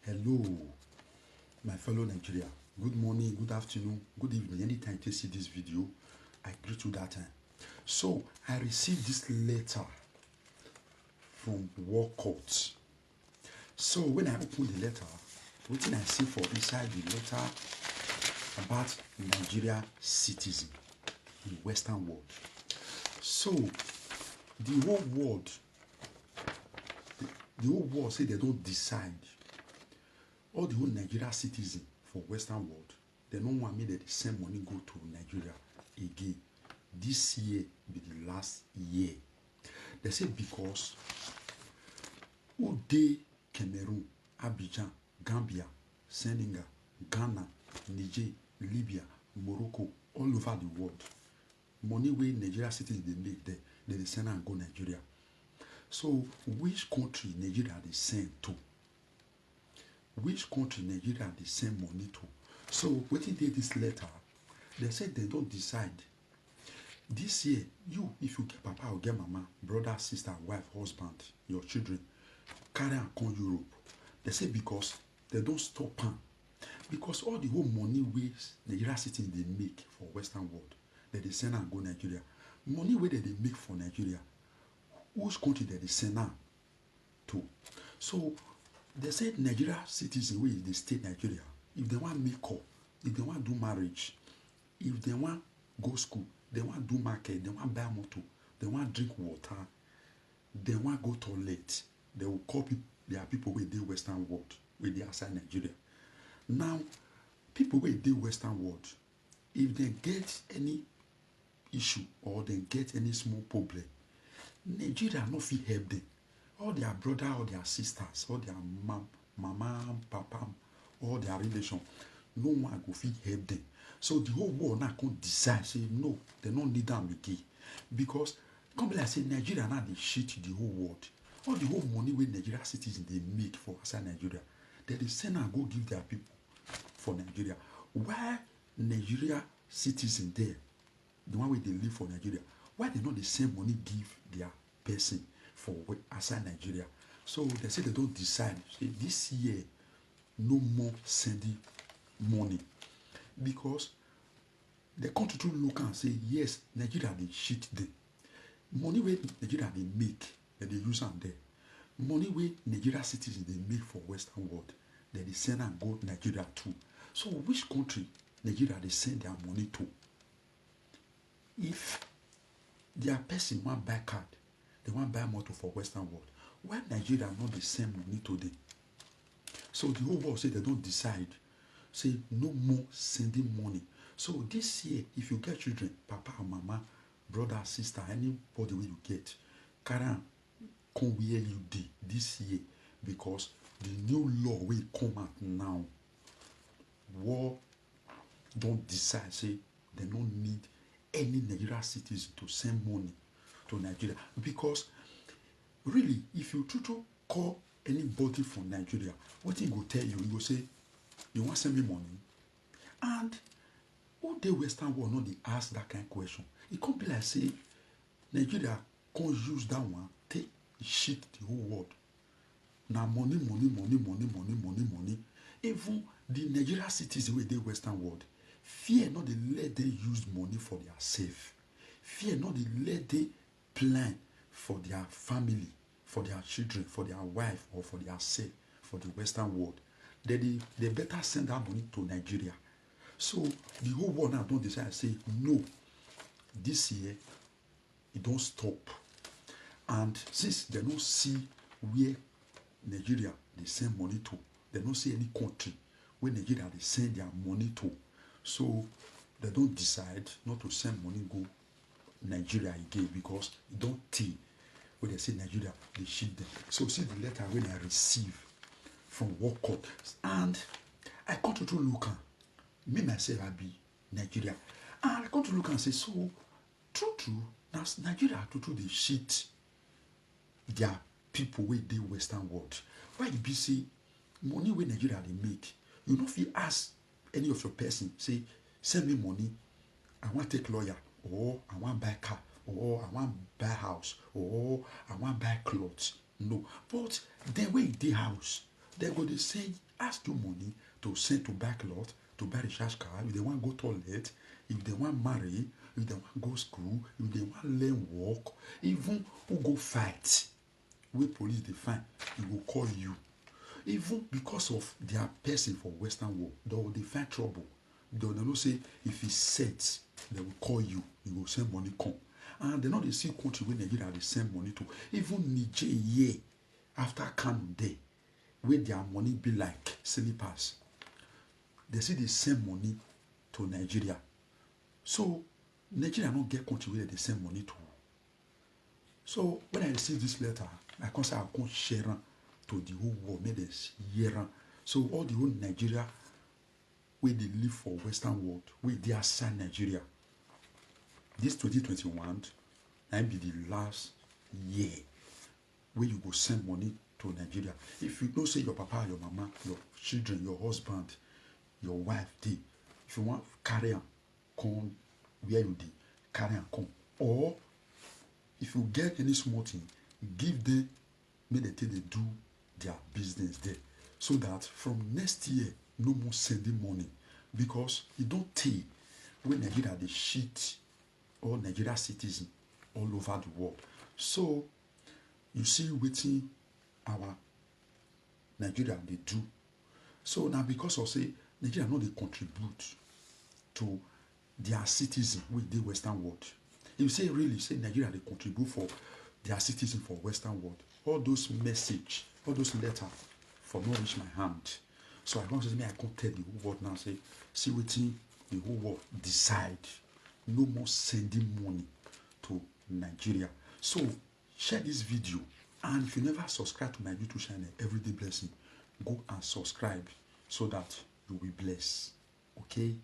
Hello, my fellow Nigeria. Good morning, good afternoon, good evening. Anytime you see this video, I greet you that time. So, I received this letter from War Court. So, when I open the letter, what I see for inside the letter about Nigeria citizen in Western world. So, the whole world say they don't decide. All the whole Nigeria citizen for Western world, they don't want me that the same money go to Nigeria again. This year be the last year. They say because Ude, Cameroon, Abidjan, Gambia, Senegal, Ghana, Niger, Libya, Morocco, all over the world, money where Nigeria citizens they make there, they send and go Nigeria. So which country Nigeria they send to? Which country Nigeria they send money to? So when they did this letter, they said they don't decide. This year, you, if you get papa or get mama, brother, sister, wife, husband, your children, carry and come Europe. They say because they don't stop them. Because all the whole money ways Nigeria citizens they make for Western world, that they send and go Nigeria. Money where they make for Nigeria, which country that they send them to? So they said Nigeria citizens where they stay Nigeria, if they want make up, if they want do marriage, if they want go school, they want do market, they want buy motor, they want drink water, they want go toilet, they will call people, there are people where they Western world, where they outside Nigeria. Now, people where they Western world, if they get any issue or they get any small problem, Nigeria no fit help them. All their brother or their sisters, all their mama, papa, all their relation, no one go fit help them. So the whole world now can decide, say no, they don't need them again. Because come like say Nigeria now they shit the whole world. All the whole money where Nigeria citizens they make for outside Nigeria, they send and go give their people for Nigeria. Why Nigeria citizens there, the one where they live for Nigeria, why they not the same money give their person for outside Nigeria? So they say they don't decide. Say this year, no more sending money. Because the country to look and say, yes, Nigeria they shit them. Money where Nigeria they make, that they use them there. Money where Nigeria citizens they make for Western world, that they send and go Nigeria too. So which country Nigeria they send their money to? If their person want buy card, they want buy motor for Western world, why Nigeria not the same money to them? So the whole world say they don't decide. Say no more sending money. So this year, if you get children, papa or mama, brother, sister, anybody will you get, carry come where you did this year, because the new law will come out now. War don't decide, say they don't need any Nigeria citizen to send money to Nigeria. Because really, if you try to call anybody from Nigeria, what he go tell you, he go say, you want to send me money? And all the Western world not they ask that kind of question. It can't be like say Nigeria can't use that one, take shit the whole world. Now money. Even the Nigeria cities where they Western world, fear not they let they use money for their safe. Fear not they let they plan for their family, for their children, for their wife, or for their safe, for the Western world. They better send that money to Nigeria. So the whole world now don't decide, say no, this year it don't stop. And since they don't see where Nigeria they send money to, they don't see any country where Nigeria they send their money to. So they don't decide not to send money go Nigeria again, because it don't take when they say Nigeria they ship them. So see the letter when I receive from War Court, and I come to look at me myself, I be Nigeria, and I come to look and say, so true, now Nigeria to they shit their people where they Western world. Why you be say money where Nigeria they make, you know if you ask any of your person, say send me money, I want take lawyer, or I want buy car, or I want buy house, or I want buy clothes. No, but then when the house, they go to say ask you money to send to buy cloth, to buy recharge card, if they want go toilet, if they want marry, if they want go school, if they want learn work, even who go fight, wey police dey find, e go call you. Even because of their person for Western world, they will dey find trouble. They will know say if e set, they will call you, you go send money come. And they no dey see country wey Nigeria dey send money to. Even Niger here, after Kano day, where their money be like slippers, they see they send money to Nigeria. So Nigeria no get country where they send money to. So when I receive this letter, I can say I can share it to the whole world, make them hear it. So all the whole Nigeria where they live for Western world, where they are outside Nigeria. This 2021 might be the last year where you go send money to Nigeria. If you don't say your papa, your mama, your children, your husband, your wife, if you want carry on, come where you did, carry on, come. Or if you get any small thing, give them, make they take they do their business there. So that from next year, no more sending money. Because you don't take when Nigeria they shit all Nigeria citizens all over the world. So you see waiting our Nigeria they do. So now because of say Nigeria know they contribute to their citizens with the Western world. If you say really say Nigeria they contribute for their citizens for Western world, all those message, all those letters for not reach my hand. So I want to say I can't tell the whole world now, say, see waiting the whole world decide no more sending money to Nigeria. So share this video, and if you never subscribe to my YouTube channel, Everyday Blessing, go and subscribe so that you will be blessed. Okay.